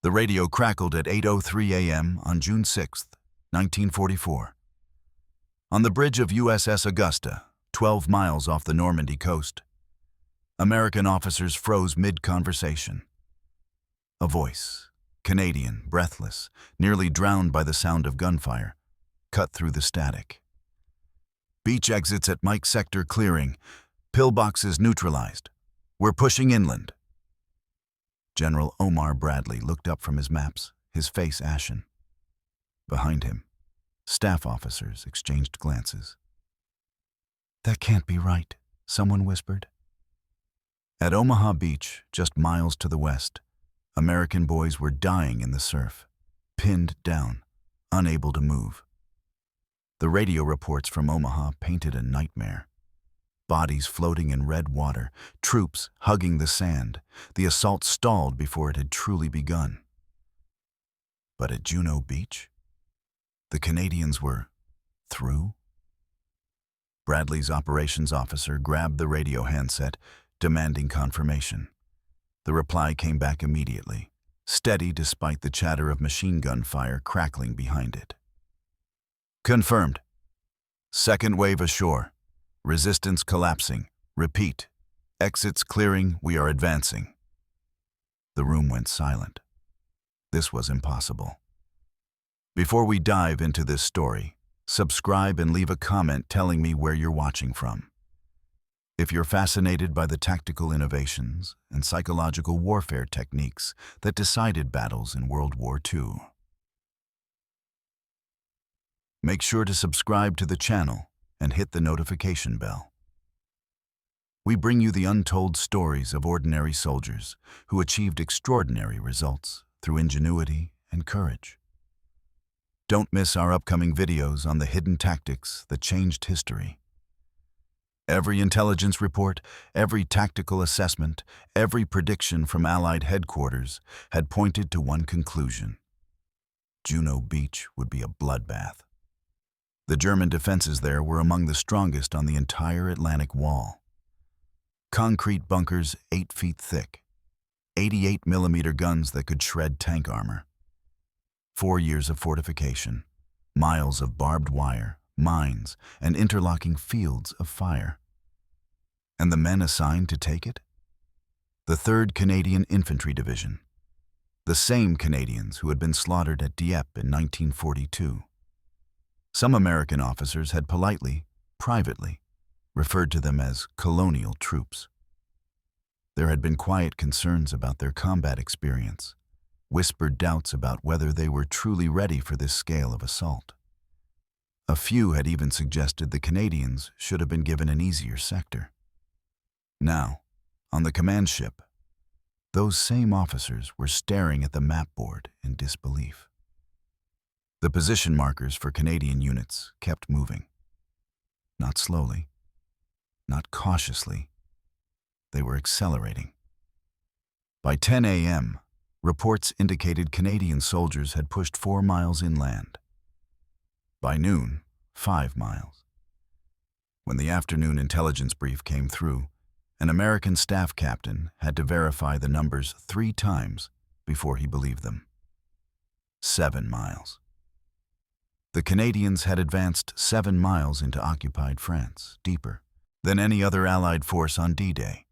The radio crackled at 8:03 a.m. on June 6, 1944. On the bridge of USS Augusta, 12 miles off the Normandy coast, American officers froze mid-conversation. A voice, Canadian, breathless, nearly drowned by the sound of gunfire, cut through the static. Beach exits at Mike Sector clearing. Pillboxes neutralized. We're pushing inland. General Omar Bradley looked up from his maps, his face ashen. Behind him, staff officers exchanged glances. "That can't be right," someone whispered. At Omaha Beach, just miles to the west, American boys were dying in the surf, pinned down, unable to move. The radio reports from Omaha painted a nightmare. Bodies floating in red water, troops hugging the sand. The assault stalled before it had truly begun. But at Juno Beach, the Canadians were through. Bradley's operations officer grabbed the radio handset, demanding confirmation. The reply came back immediately, steady despite the chatter of machine gun fire crackling behind it. Confirmed. Second wave ashore. Resistance collapsing. Repeat. Exits clearing. We are advancing. The room went silent. This was impossible. Before we dive into this story, subscribe and leave a comment telling me where you're watching from. If you're fascinated by the tactical innovations and psychological warfare techniques that decided battles in World War II. Make sure to subscribe to the channel and hit the notification bell. We bring you the untold stories of ordinary soldiers who achieved extraordinary results through ingenuity and courage. Don't miss our upcoming videos on the hidden tactics that changed history. Every intelligence report, every tactical assessment, every prediction from Allied headquarters had pointed to one conclusion. Juno Beach would be a bloodbath. The German defenses there were among the strongest on the entire Atlantic Wall. Concrete bunkers 8 feet thick, 88mm guns that could shred tank armor. 4 years of fortification, miles of barbed wire, mines, and interlocking fields of fire. And the men assigned to take it? The 3rd Canadian Infantry Division. The same Canadians who had been slaughtered at Dieppe in 1942. Some American officers had politely, privately, referred to them as colonial troops. There had been quiet concerns about their combat experience, whispered doubts about whether they were truly ready for this scale of assault. A few had even suggested the Canadians should have been given an easier sector. Now, on the command ship, those same officers were staring at the map board in disbelief. The position markers for Canadian units kept moving. Not slowly, not cautiously. They were accelerating. By 10 a.m., reports indicated Canadian soldiers had pushed 4 miles inland. By noon, 5 miles. When the afternoon intelligence brief came through, an American staff captain had to verify the numbers 3 times before he believed them. 7 miles. The Canadians had advanced 7 miles into occupied France, deeper than any other Allied force on D-Day.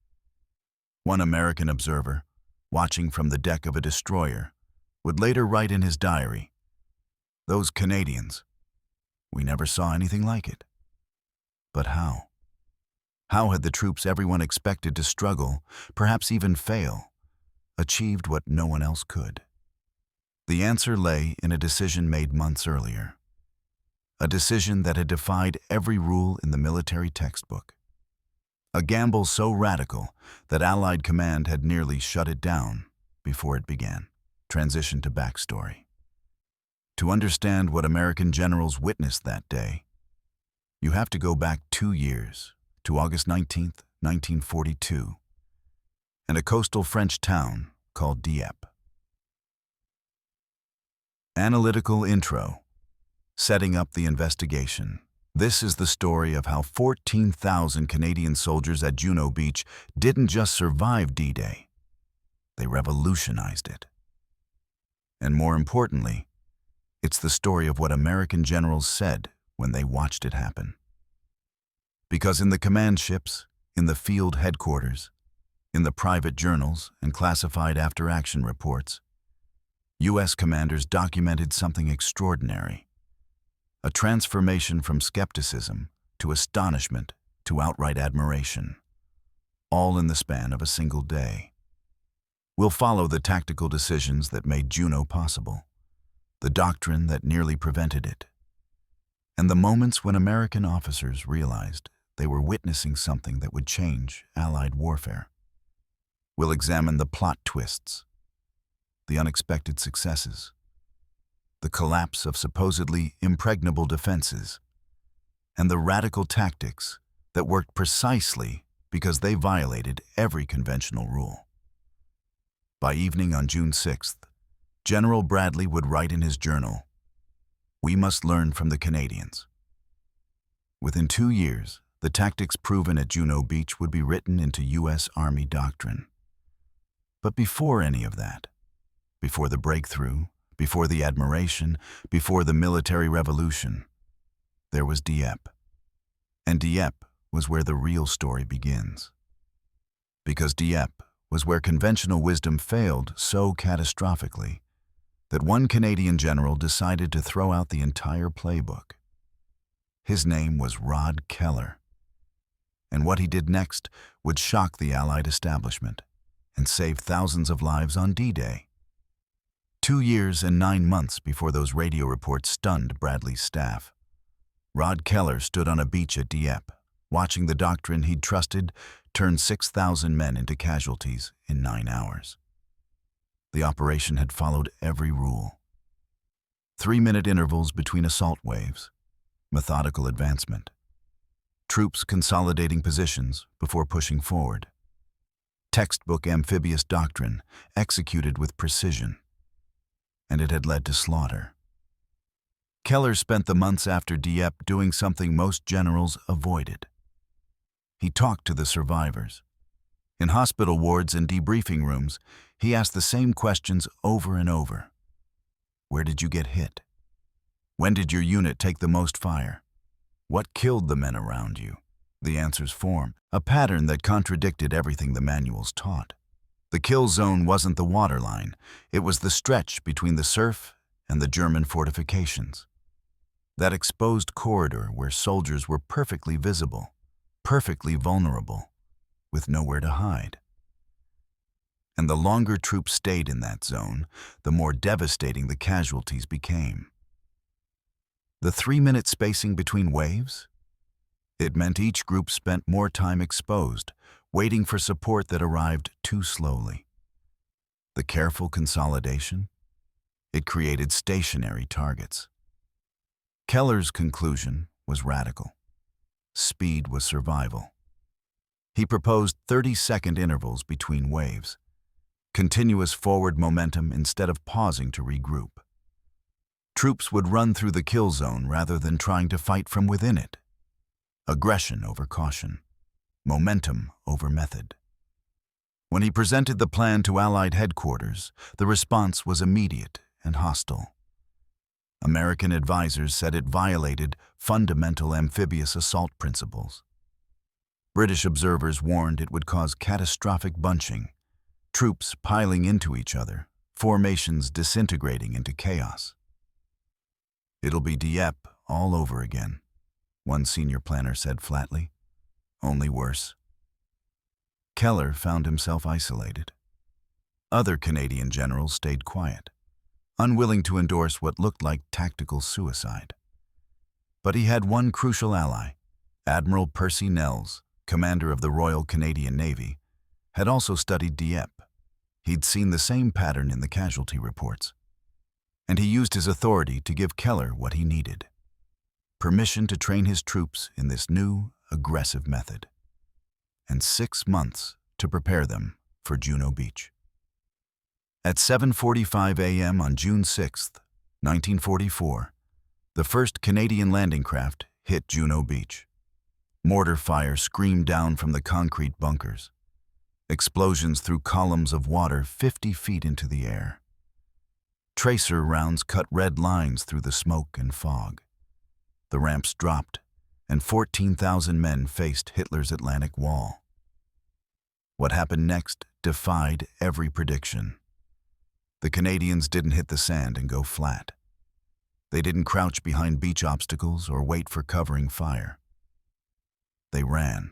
One American observer, watching from the deck of a destroyer, would later write in his diary, "Those Canadians, we never saw anything like it." But how? How had the troops everyone expected to struggle, perhaps even fail, achieved what no one else could? The answer lay in a decision made months earlier. A decision that had defied every rule in the military textbook. A gamble so radical that Allied command had nearly shut it down before it began. Transition to backstory. To understand what American generals witnessed that day, you have to go back 2 years, to August 19th, 1942, and a coastal French town called Dieppe. Analytical intro. Setting up the investigation. This is the story of how 14,000 Canadian soldiers at Juno Beach didn't just survive D-Day, they revolutionized it. And more importantly, it's the story of what American generals said when they watched it happen. Because in the command ships, in the field headquarters, in the private journals and classified after-action reports, U.S. commanders documented something extraordinary. A transformation from skepticism to astonishment to outright admiration, all in the span of a single day. We'll follow the tactical decisions that made Juno possible, the doctrine that nearly prevented it, and the moments when American officers realized they were witnessing something that would change Allied warfare. We'll examine the plot twists, the unexpected successes, the collapse of supposedly impregnable defenses, and the radical tactics that worked precisely because they violated every conventional rule. By evening on June 6th, General Bradley would write in his journal, "We must learn from the Canadians." Within 2 years, the tactics proven at Juno Beach would be written into U.S. Army doctrine. But before any of that, before the breakthrough, before the admiration, before the military revolution, there was Dieppe. And Dieppe was where the real story begins. Because Dieppe was where conventional wisdom failed so catastrophically that one Canadian general decided to throw out the entire playbook. His name was Rod Keller. And what he did next would shock the Allied establishment and save thousands of lives on D-Day. 2 years and 9 months before those radio reports stunned Bradley's staff, Rod Keller stood on a beach at Dieppe, watching the doctrine he'd trusted turn 6,000 men into casualties in 9 hours. The operation had followed every rule. 3-minute intervals between assault waves, methodical advancement, troops consolidating positions before pushing forward, textbook amphibious doctrine executed with precision, and it had led to slaughter. Keller spent the months after Dieppe doing something most generals avoided. He talked to the survivors. In hospital wards and debriefing rooms, he asked the same questions over and over. Where did you get hit? When did your unit take the most fire? What killed the men around you? The answers formed a pattern that contradicted everything the manuals taught. The kill zone wasn't the waterline, it was the stretch between the surf and the German fortifications. That exposed corridor where soldiers were perfectly visible, perfectly vulnerable, with nowhere to hide. And the longer troops stayed in that zone, the more devastating the casualties became. The 3-minute spacing between waves? It meant each group spent more time exposed, waiting for support that arrived too slowly. The careful consolidation? It created stationary targets. Keller's conclusion was radical. Speed was survival. He proposed 30-second intervals between waves, continuous forward momentum instead of pausing to regroup. Troops would run through the kill zone rather than trying to fight from within it. Aggression over caution, momentum over method. When he presented the plan to Allied headquarters, the response was immediate and hostile. American advisors said it violated fundamental amphibious assault principles. British observers warned it would cause catastrophic bunching, troops piling into each other, formations disintegrating into chaos. It'll be Dieppe all over again, one senior planner said flatly. Only worse. Keller found himself isolated. Other Canadian generals stayed quiet, unwilling to endorse what looked like tactical suicide. But he had one crucial ally. Admiral Percy Nels, commander of the Royal Canadian Navy, had also studied Dieppe. He'd seen the same pattern in the casualty reports. And he used his authority to give Keller what he needed: permission to train his troops in this new, aggressive method, and 6 months to prepare them for Juno Beach. At 7:45 a.m. on June 6, 1944, the first Canadian landing craft hit Juno Beach. Mortar fire screamed down from the concrete bunkers. Explosions threw columns of water 50 feet into the air. Tracer rounds cut red lines through the smoke and fog. The ramps dropped, and 14,000 men faced Hitler's Atlantic Wall. What happened next defied every prediction. The Canadians didn't hit the sand and go flat. They didn't crouch behind beach obstacles or wait for covering fire. They ran.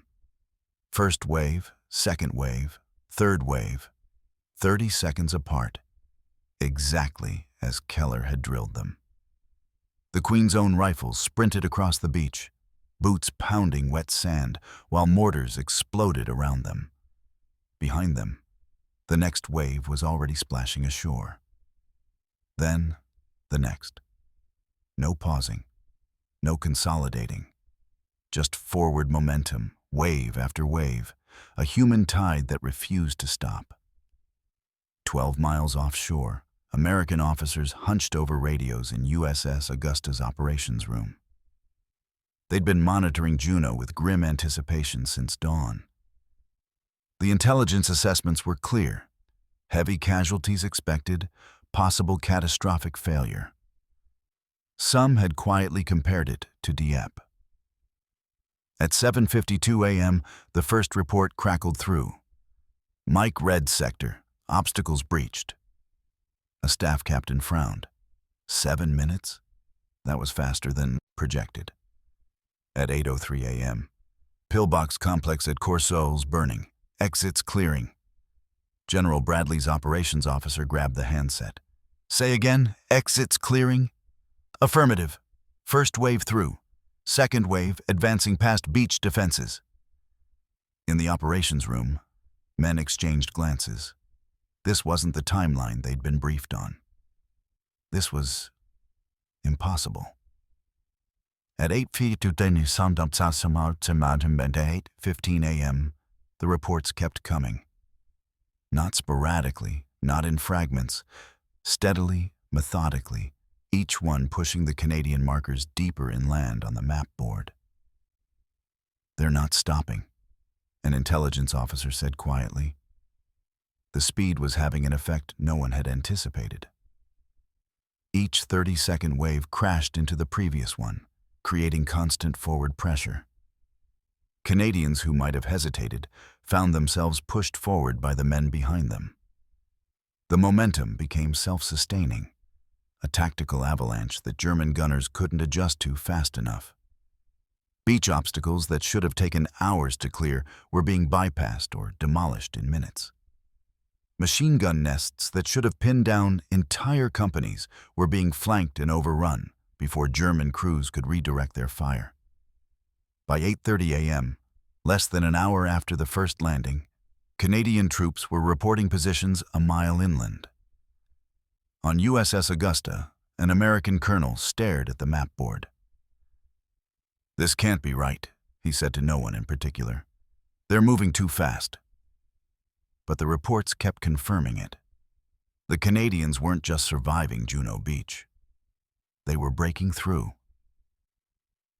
First wave, second wave, third wave, 30 seconds apart, exactly as Keller had drilled them. The Queen's Own rifles sprinted across the beach, boots pounding wet sand while mortars exploded around them. Behind them, the next wave was already splashing ashore. Then, the next. No pausing, no consolidating. Just forward momentum, wave after wave, a human tide that refused to stop. 12 miles offshore, American officers hunched over radios in USS Augusta's operations room. They'd been monitoring Juno with grim anticipation since dawn. The intelligence assessments were clear. Heavy casualties expected, possible catastrophic failure. Some had quietly compared it to Dieppe. At 7:52 a.m., the first report crackled through. Mike Red Sector, obstacles breached. A staff captain frowned. 7 minutes? That was faster than projected. At 8:03 a.m., pillbox complex at Courcelles burning, exits clearing. General Bradley's operations officer grabbed the handset. Say again, exits clearing? Affirmative. First wave through. Second wave advancing past beach defenses. In the operations room, men exchanged glances. This wasn't the timeline they'd been briefed on. This was impossible. At 8:15 a.m., the reports kept coming. Not sporadically, not in fragments, steadily, methodically, each one pushing the Canadian markers deeper inland on the map board. They're not stopping, an intelligence officer said quietly. The speed was having an effect no one had anticipated. Each 30-second wave crashed into the previous one, creating constant forward pressure. Canadians who might have hesitated found themselves pushed forward by the men behind them. The momentum became self-sustaining, a tactical avalanche that German gunners couldn't adjust to fast enough. Beach obstacles that should have taken hours to clear were being bypassed or demolished in minutes. Machine gun nests that should have pinned down entire companies were being flanked and overrun before German crews could redirect their fire. By 8:30 a.m., less than an hour after the first landing, Canadian troops were reporting positions a mile inland. On USS Augusta, an American colonel stared at the map board. This can't be right, he said to no one in particular. They're moving too fast. But the reports kept confirming it. The Canadians weren't just surviving Juno Beach. They were breaking through.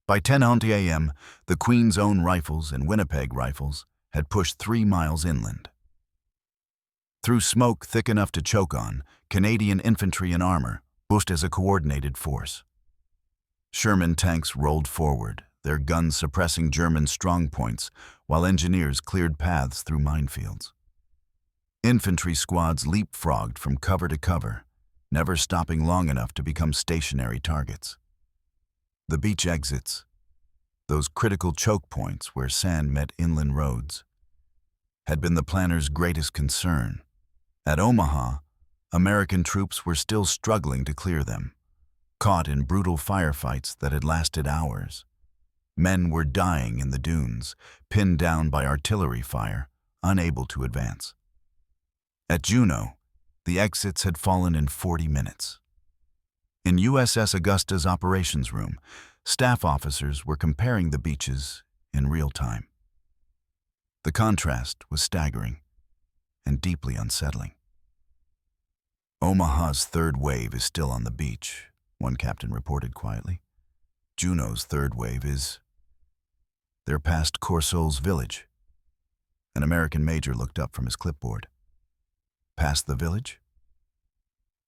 By 10:00 a.m., the Queen's Own rifles and Winnipeg rifles had pushed 3 miles inland. Through smoke thick enough to choke on, Canadian infantry and armor pushed as a coordinated force. Sherman tanks rolled forward, their guns suppressing German strongpoints, while engineers cleared paths through minefields. Infantry squads leapfrogged from cover to cover, never stopping long enough to become stationary targets. The beach exits, those critical choke points where sand met inland roads, had been the planners' greatest concern. At Omaha, American troops were still struggling to clear them, caught in brutal firefights that had lasted hours. Men were dying in the dunes, pinned down by artillery fire, unable to advance. At Juno, the exits had fallen in 40 minutes. In USS Augusta's operations room, staff officers were comparing the beaches in real time. The contrast was staggering and deeply unsettling. Omaha's third wave is still on the beach, one captain reported quietly. Juno's third wave is... They're past Courcelles village. An American major looked up from his clipboard. Past the village?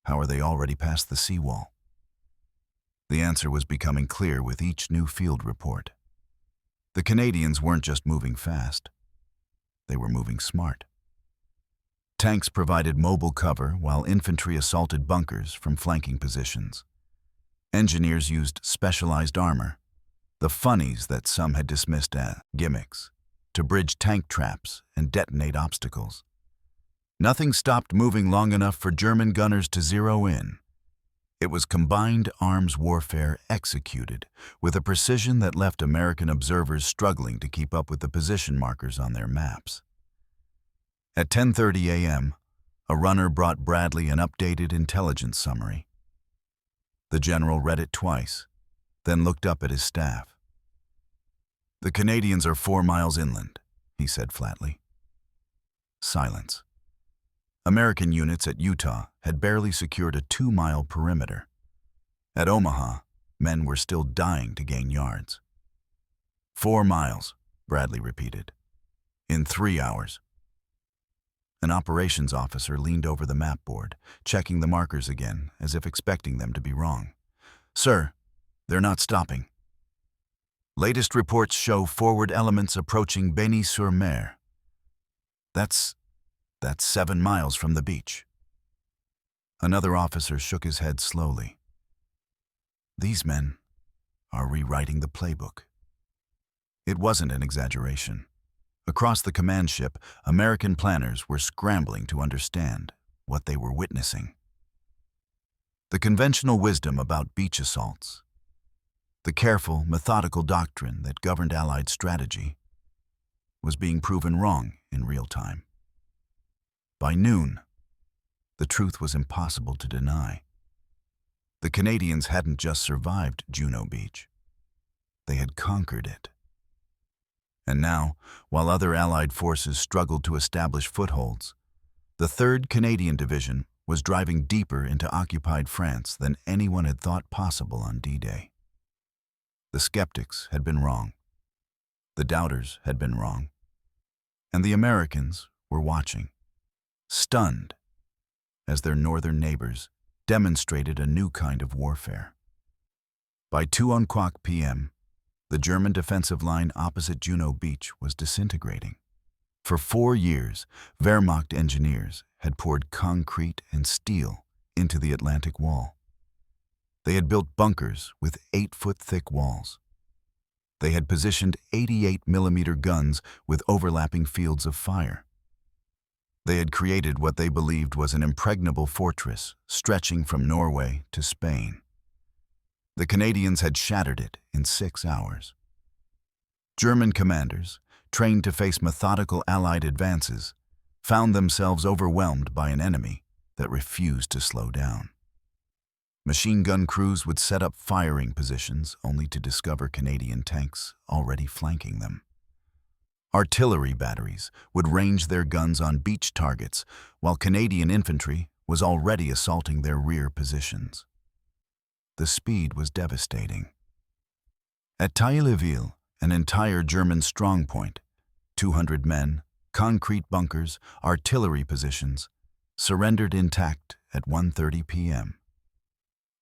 How are they already past the seawall? The answer was becoming clear with each new field report. The Canadians weren't just moving fast. They were moving smart. Tanks provided mobile cover while infantry assaulted bunkers from flanking positions. Engineers used specialized armor, the funnies that some had dismissed as gimmicks, to bridge tank traps and detonate obstacles. Nothing stopped moving long enough for German gunners to zero in. It was combined arms warfare executed with a precision that left American observers struggling to keep up with the position markers on their maps. At 10:30 a.m., a runner brought Bradley an updated intelligence summary. The general read it twice, then looked up at his staff. "The Canadians are 4 miles inland," he said flatly. Silence. American units at Utah had barely secured a 2-mile perimeter. At Omaha, men were still dying to gain yards. 4 miles, Bradley repeated. In 3 hours. An operations officer leaned over the map board, checking the markers again, as if expecting them to be wrong. "Sir, they're not stopping. Latest reports show forward elements approaching Bagny-sur-Mer. That's 7 miles from the beach." Another officer shook his head slowly. These men are rewriting the playbook. It wasn't an exaggeration. Across the command ship, American planners were scrambling to understand what they were witnessing. The conventional wisdom about beach assaults, the careful, methodical doctrine that governed Allied strategy, was being proven wrong in real time. By noon, the truth was impossible to deny. The Canadians hadn't just survived Juno Beach. They had conquered it. And now, while other Allied forces struggled to establish footholds, the 3rd Canadian Division was driving deeper into occupied France than anyone had thought possible on D-Day. The skeptics had been wrong. The doubters had been wrong. And the Americans were watching, stunned, as their northern neighbors demonstrated a new kind of warfare. By 2:00 p.m., the German defensive line opposite Juno Beach was disintegrating. For 4 years, Wehrmacht engineers had poured concrete and steel into the Atlantic Wall. They had built bunkers with 8-foot-thick walls. They had positioned 88-millimeter guns with overlapping fields of fire. They had created what they believed was an impregnable fortress stretching from Norway to Spain. The Canadians had shattered it in 6 hours. German commanders, trained to face methodical Allied advances, found themselves overwhelmed by an enemy that refused to slow down. Machine gun crews would set up firing positions only to discover Canadian tanks already flanking them. Artillery batteries would range their guns on beach targets, while Canadian infantry was already assaulting their rear positions. The speed was devastating. At Tailleville, an entire German strongpoint, 200 men, concrete bunkers, artillery positions, surrendered intact at 1:30 p.m.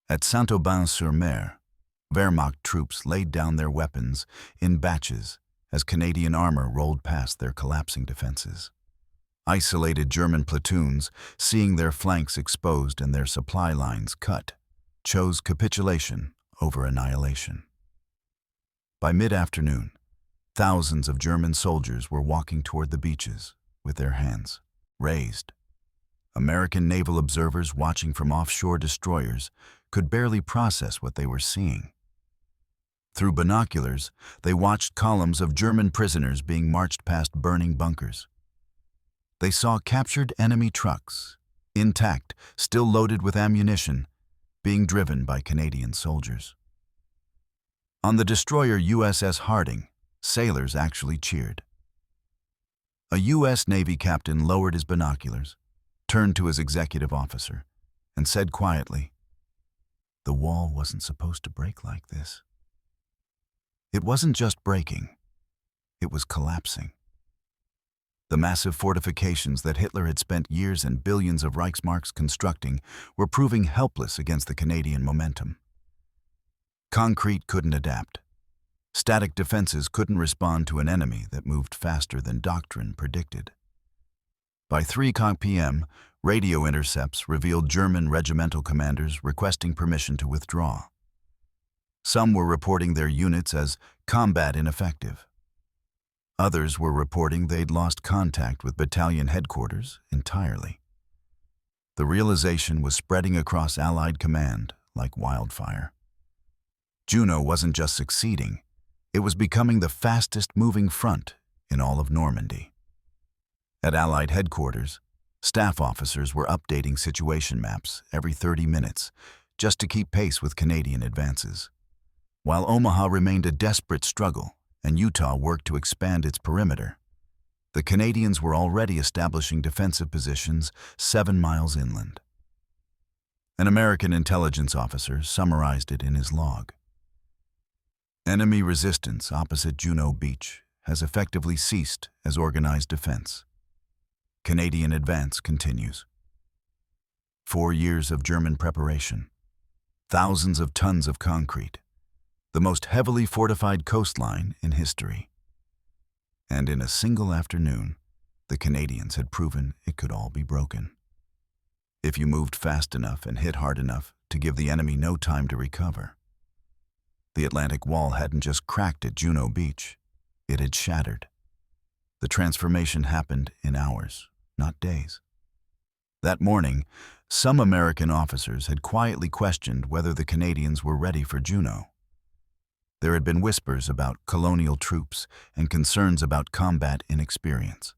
At Saint-Aubin-sur-Mer, Wehrmacht troops laid down their weapons in batches as Canadian armor rolled past their collapsing defenses. Isolated German platoons, seeing their flanks exposed and their supply lines cut, chose capitulation over annihilation. By mid-afternoon, thousands of German soldiers were walking toward the beaches with their hands raised. American naval observers watching from offshore destroyers could barely process what they were seeing. Through binoculars, they watched columns of German prisoners being marched past burning bunkers. They saw captured enemy trucks, intact, still loaded with ammunition, being driven by Canadian soldiers. On the destroyer USS Harding, sailors actually cheered. A U.S. Navy captain lowered his binoculars, turned to his executive officer, and said quietly, "The wall wasn't supposed to break like this." It wasn't just breaking, it was collapsing. The massive fortifications that Hitler had spent years and billions of Reichsmarks constructing were proving helpless against the Canadian momentum. Concrete couldn't adapt. Static defenses couldn't respond to an enemy that moved faster than doctrine predicted. By 3 p.m., radio intercepts revealed German regimental commanders requesting permission to withdraw. Some were reporting their units as combat ineffective. Others were reporting they'd lost contact with battalion headquarters entirely. The realization was spreading across Allied command like wildfire. Juno wasn't just succeeding, it was becoming the fastest-moving front in all of Normandy. At Allied headquarters, staff officers were updating situation maps every 30 minutes just to keep pace with Canadian advances. While Omaha remained a desperate struggle and Utah worked to expand its perimeter, the Canadians were already establishing defensive positions 7 miles inland. An American intelligence officer summarized it in his log. Enemy resistance opposite Juno Beach has effectively ceased as organized defense. Canadian advance continues. 4 years of German preparation, thousands of tons of concrete, the most heavily fortified coastline in history. And in a single afternoon, the Canadians had proven it could all be broken. If you moved fast enough and hit hard enough to give the enemy no time to recover. The Atlantic Wall hadn't just cracked at Juno Beach, it had shattered. The transformation happened in hours, not days. That morning, some American officers had quietly questioned whether the Canadians were ready for Juno. There had been whispers about colonial troops and concerns about combat inexperience.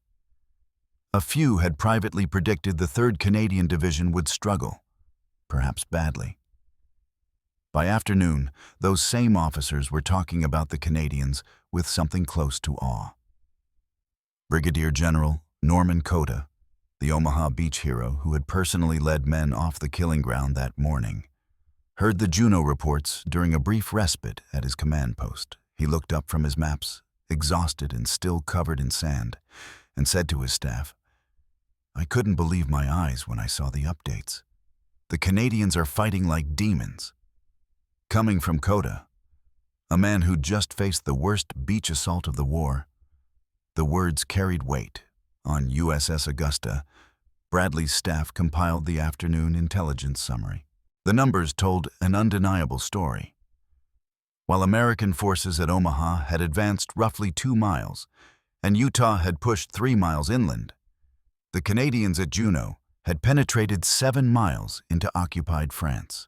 A few had privately predicted the 3rd Canadian Division would struggle, perhaps badly. By afternoon, those same officers were talking about the Canadians with something close to awe. Brigadier General Norman Cota, the Omaha Beach hero who had personally led men off the killing ground that morning, heard the Juno reports during a brief respite at his command post. He looked up from his maps, exhausted and still covered in sand, and said to his staff, "I couldn't believe my eyes when I saw the updates. The Canadians are fighting like demons." Coming from Cota, a man who'd just faced the worst beach assault of the war, the words carried weight. On USS Augusta, Bradley's staff compiled the afternoon intelligence summary. The numbers told an undeniable story. While American forces at Omaha had advanced roughly 2 miles, and Utah had pushed 3 miles inland, the Canadians at Juno had penetrated 7 miles into occupied France.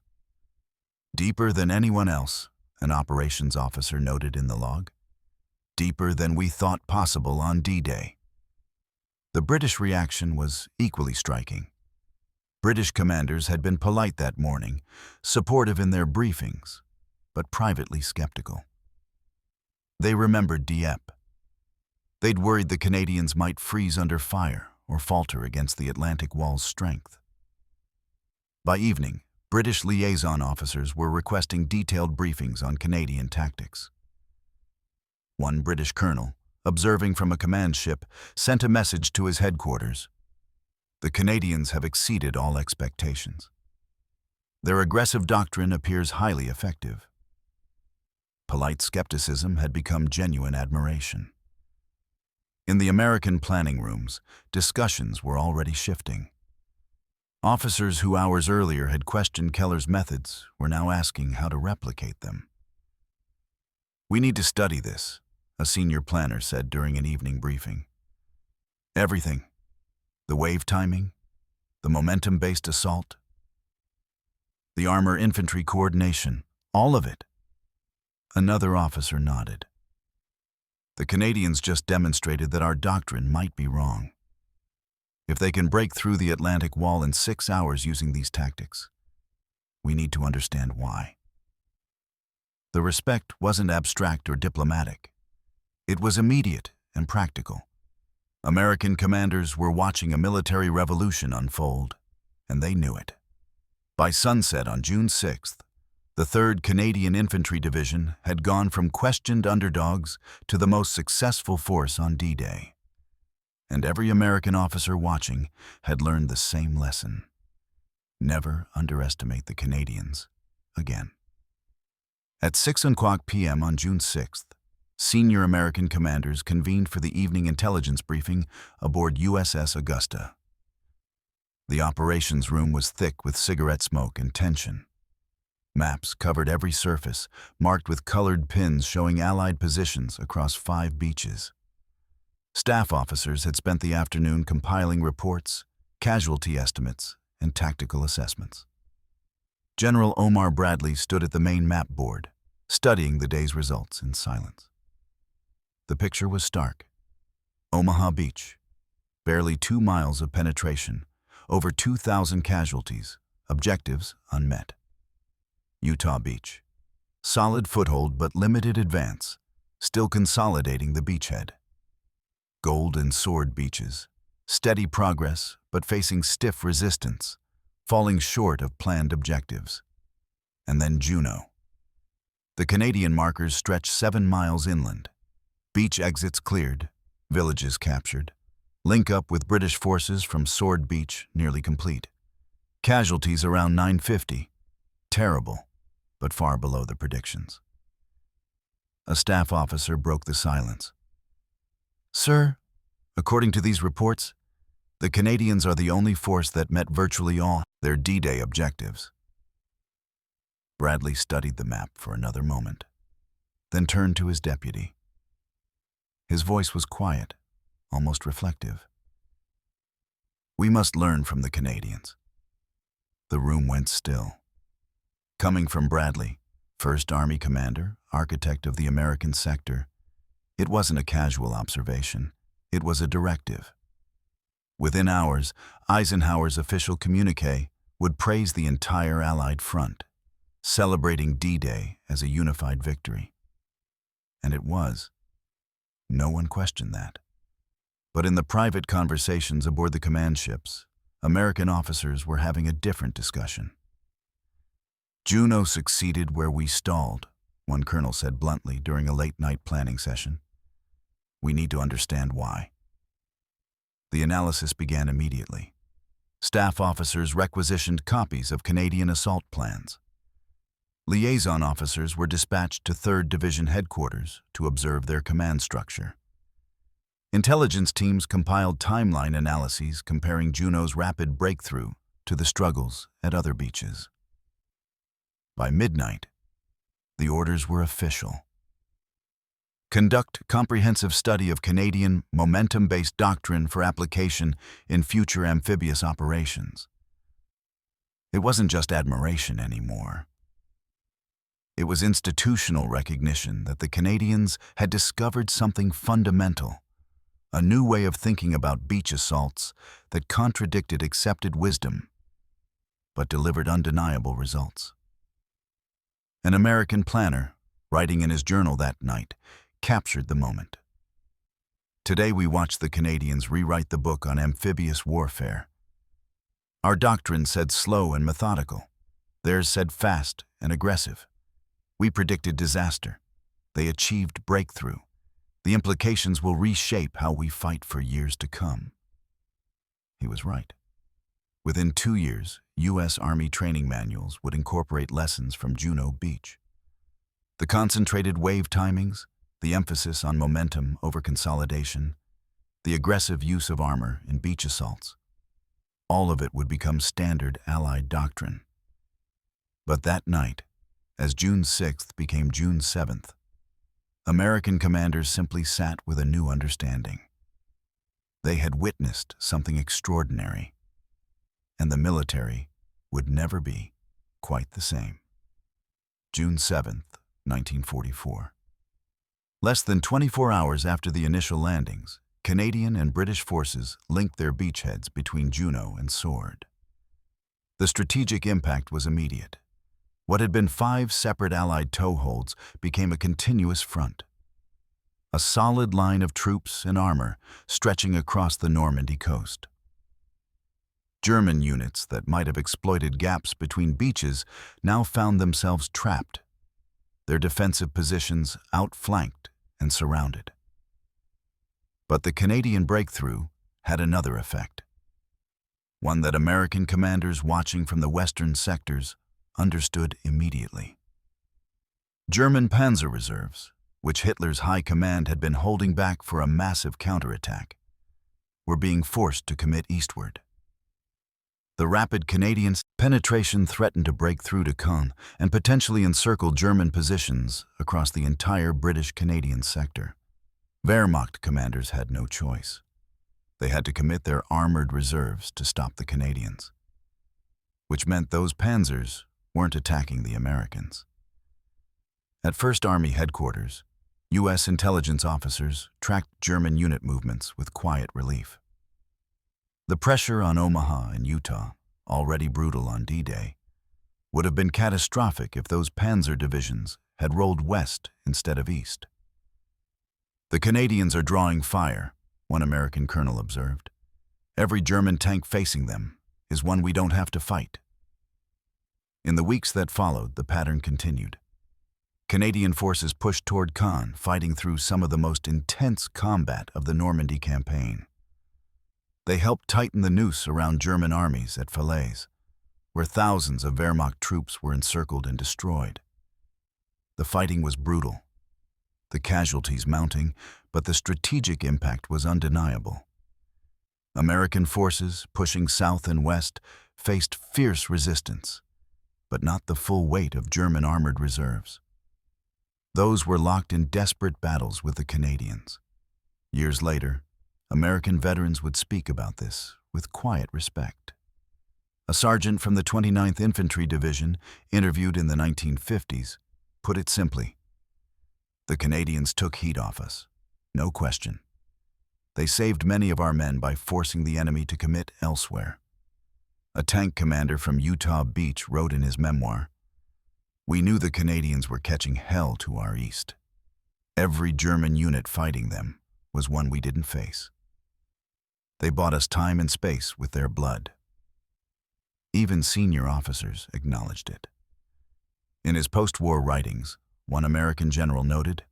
Deeper than anyone else, an operations officer noted in the log. Deeper than we thought possible on D-Day. The British reaction was equally striking. British commanders had been polite that morning, supportive in their briefings, but privately skeptical. They remembered Dieppe. They'd worried the Canadians might freeze under fire or falter against the Atlantic Wall's strength. By evening, British liaison officers were requesting detailed briefings on Canadian tactics. One British colonel, observing from a command ship, sent a message to his headquarters. "The Canadians have exceeded all expectations. Their aggressive doctrine appears highly effective." Polite skepticism had become genuine admiration. In the American planning rooms, discussions were already shifting. Officers who hours earlier had questioned Keller's methods were now asking how to replicate them. "We need to study this," a senior planner said during an evening briefing. "Everything. The wave timing, the momentum-based assault, the armor-infantry coordination, all of it." Another officer nodded. "The Canadians just demonstrated that our doctrine might be wrong. If they can break through the Atlantic Wall in 6 hours using these tactics, we need to understand why." The respect wasn't abstract or diplomatic. It was immediate and practical. American commanders were watching a military revolution unfold, and they knew it. By sunset on June 6th, the 3rd Canadian Infantry Division had gone from questioned underdogs to the most successful force on D-Day. And every American officer watching had learned the same lesson. Never underestimate the Canadians again. At 6:00 p.m. on June 6th, senior American commanders convened for the evening intelligence briefing aboard USS Augusta. The operations room was thick with cigarette smoke and tension. Maps covered every surface, marked with colored pins showing Allied positions across 5 beaches. Staff officers had spent the afternoon compiling reports, casualty estimates, and tactical assessments. General Omar Bradley stood at the main map board, studying the day's results in silence. The picture was stark. Omaha Beach, barely 2 miles of penetration, over 2,000 casualties, objectives unmet. Utah Beach, solid foothold but limited advance, still consolidating the beachhead. Gold and Sword beaches, steady progress but facing stiff resistance, falling short of planned objectives. And then Juno. The Canadian markers stretch 7 miles inland. Beach exits cleared, villages captured. Link up with British forces from Sword Beach nearly complete. Casualties around 950. Terrible, but far below the predictions. A staff officer broke the silence. "Sir, according to these reports, the Canadians are the only force that met virtually all their D-Day objectives." Bradley studied the map for another moment, then turned to his deputy. His voice was quiet, almost reflective. "We must learn from the Canadians." The room went still. Coming from Bradley, 1st Army Commander, architect of the American sector, it wasn't a casual observation, it was a directive. Within hours, Eisenhower's official communiqué would praise the entire Allied front, celebrating D-Day as a unified victory. And it was. No one questioned that. But in the private conversations aboard the command ships, American officers were having a different discussion. "Juno succeeded where we stalled," one colonel said bluntly during a late-night planning session. "We need to understand why." The analysis began immediately. Staff officers requisitioned copies of Canadian assault plans. Liaison officers were dispatched to 3rd Division headquarters to observe their command structure. Intelligence teams compiled timeline analyses comparing Juno's rapid breakthrough to the struggles at other beaches. By midnight, the orders were official. Conduct comprehensive study of Canadian momentum-based doctrine for application in future amphibious operations. It wasn't just admiration anymore. It was institutional recognition that the Canadians had discovered something fundamental, a new way of thinking about beach assaults that contradicted accepted wisdom, but delivered undeniable results. An American planner, writing in his journal that night, captured the moment. "Today we watched the Canadians rewrite the book on amphibious warfare. Our doctrine said slow and methodical. Theirs said fast and aggressive. We predicted disaster. They achieved breakthrough. The implications will reshape how we fight for years to come." He was right. Within 2 years, U.S. Army training manuals would incorporate lessons from Juno Beach. The concentrated wave timings, the emphasis on momentum over consolidation, the aggressive use of armor in beach assaults, all of it would become standard Allied doctrine. But that night, as June 6th became June 7th, American commanders simply sat with a new understanding. They had witnessed something extraordinary, and the military would never be quite the same. June 7th, 1944. Less than 24 hours after the initial landings, Canadian and British forces linked their beachheads between Juno and Sword. The strategic impact was immediate. What had been 5 separate Allied toeholds became a continuous front. A solid line of troops and armor stretching across the Normandy coast. German units that might have exploited gaps between beaches now found themselves trapped, their defensive positions outflanked and surrounded. But the Canadian breakthrough had another effect, one that American commanders watching from the western sectors understood immediately. German panzer reserves, which Hitler's high command had been holding back for a massive counterattack, were being forced to commit eastward. The rapid Canadian penetration threatened to break through to Caen and potentially encircle German positions across the entire British-Canadian sector. Wehrmacht commanders had no choice. They had to commit their armored reserves to stop the Canadians, which meant those panzers weren't attacking the Americans. At First Army headquarters, U.S. intelligence officers tracked German unit movements with quiet relief. The pressure on Omaha and Utah, already brutal on D-Day, would have been catastrophic if those panzer divisions had rolled west instead of east. "The Canadians are drawing fire," one American colonel observed. "Every German tank facing them is one we don't have to fight." In the weeks that followed, the pattern continued. Canadian forces pushed toward Caen, fighting through some of the most intense combat of the Normandy campaign. They helped tighten the noose around German armies at Falaise, where thousands of Wehrmacht troops were encircled and destroyed. The fighting was brutal, the casualties mounting, but the strategic impact was undeniable. American forces, pushing south and west, faced fierce resistance, but not the full weight of German armored reserves. Those were locked in desperate battles with the Canadians. Years later, American veterans would speak about this with quiet respect. A sergeant from the 29th Infantry Division, interviewed in the 1950s, put it simply: "The Canadians took heat off us, no question. They saved many of our men by forcing the enemy to commit elsewhere." A tank commander from Juno Beach wrote in his memoir, "We knew the Canadians were catching hell to our east. Every German unit fighting them was one we didn't face. They bought us time and space with their blood." Even senior officers acknowledged it. In his post-war writings, one American general noted,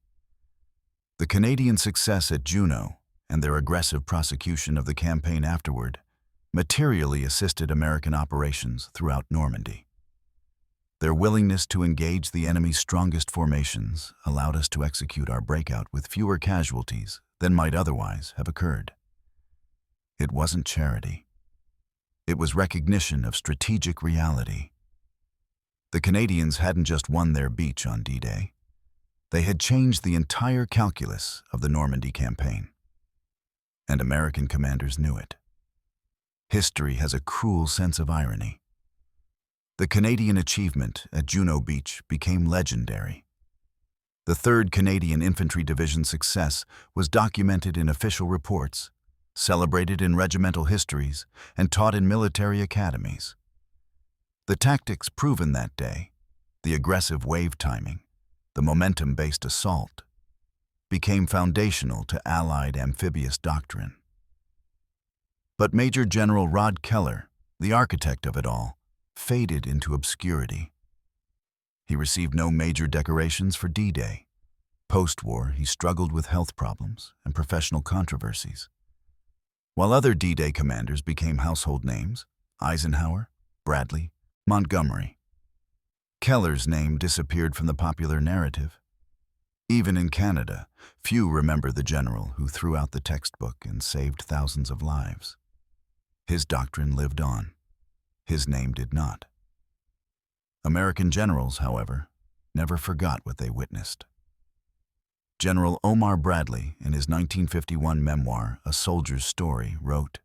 "The Canadian success at Juno and their aggressive prosecution of the campaign afterward materially assisted American operations throughout Normandy. Their willingness to engage the enemy's strongest formations allowed us to execute our breakout with fewer casualties than might otherwise have occurred." It wasn't charity. It was recognition of strategic reality. The Canadians hadn't just won their beach on D-Day. They had changed the entire calculus of the Normandy campaign. And American commanders knew it. History has a cruel sense of irony. The Canadian achievement at Juno Beach became legendary. The 3rd Canadian Infantry Division success was documented in official reports, celebrated in regimental histories, and taught in military academies. The tactics proven that day, the aggressive wave timing, the momentum-based assault, became foundational to Allied amphibious doctrine. But Major-General Rod Keller, the architect of it all, faded into obscurity. He received no major decorations for D-Day. Post-war, he struggled with health problems and professional controversies. While other D-Day commanders became household names, Eisenhower, Bradley, Montgomery, Keller's name disappeared from the popular narrative. Even in Canada, few remember the general who threw out the textbook and saved thousands of lives. His doctrine lived on. His name did not. American generals, however, never forgot what they witnessed. General Omar Bradley, in his 1951 memoir, A Soldier's Story, wrote,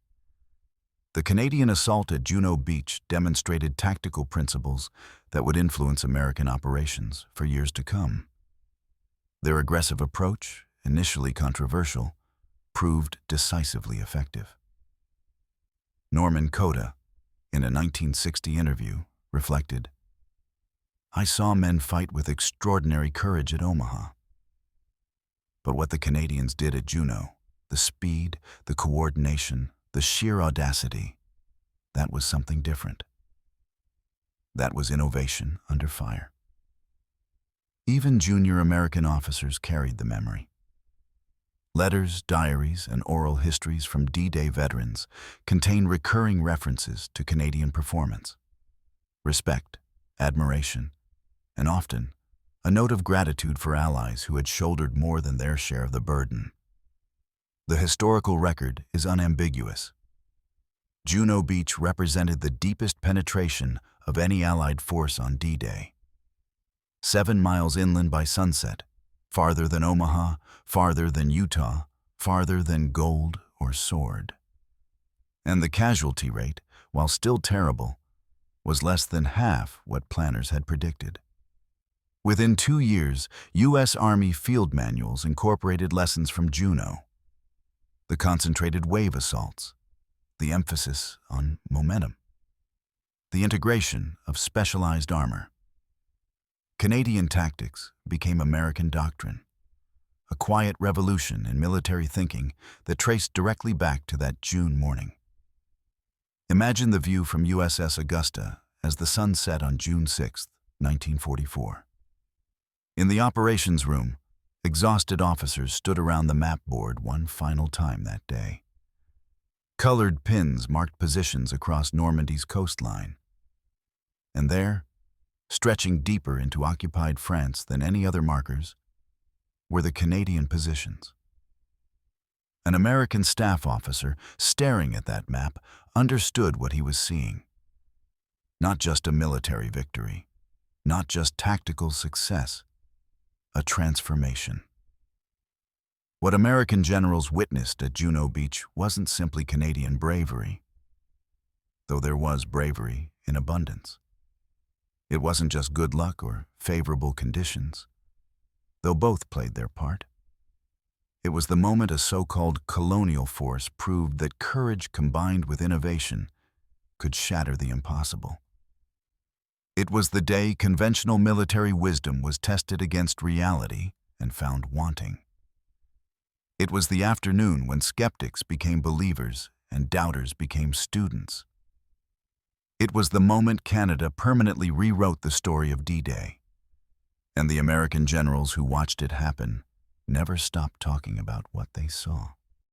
"The Canadian assault at Juno Beach demonstrated tactical principles that would influence American operations for years to come. Their aggressive approach, initially controversial, proved decisively effective." Norman Coda, in a 1960 interview, reflected, "I saw men fight with extraordinary courage at Omaha. But what the Canadians did at Juno, the speed, the coordination, the sheer audacity, that was something different. That was innovation under fire." Even junior American officers carried the memory. Letters, diaries, and oral histories from D-Day veterans contain recurring references to Canadian performance. Respect, admiration, and often a note of gratitude for allies who had shouldered more than their share of the burden. The historical record is unambiguous. Juno Beach represented the deepest penetration of any Allied force on D-Day. 7 miles inland by sunset, farther than Omaha, farther than Utah, farther than gold or sword. And the casualty rate, while still terrible, was less than half what planners had predicted. Within 2 years, U.S. Army field manuals incorporated lessons from Juno. The concentrated wave assaults, the emphasis on momentum, the integration of specialized armor. Canadian tactics became American doctrine, a quiet revolution in military thinking that traced directly back to that June morning. Imagine the view from USS Augusta as the sun set on June 6, 1944. In the operations room, exhausted officers stood around the map board one final time that day. Colored pins marked positions across Normandy's coastline. And there, stretching deeper into occupied France than any other markers, were the Canadian positions. An American staff officer, staring at that map, understood what he was seeing. Not just a military victory, not just tactical success, a transformation. What American generals witnessed at Juno Beach wasn't simply Canadian bravery, though there was bravery in abundance. It wasn't just good luck or favorable conditions, though both played their part. It was the moment a so-called colonial force proved that courage combined with innovation could shatter the impossible. It was the day conventional military wisdom was tested against reality and found wanting. It was the afternoon when skeptics became believers and doubters became students. It was the moment Canada permanently rewrote the story of D-Day, and the American generals who watched it happen never stopped talking about what they saw.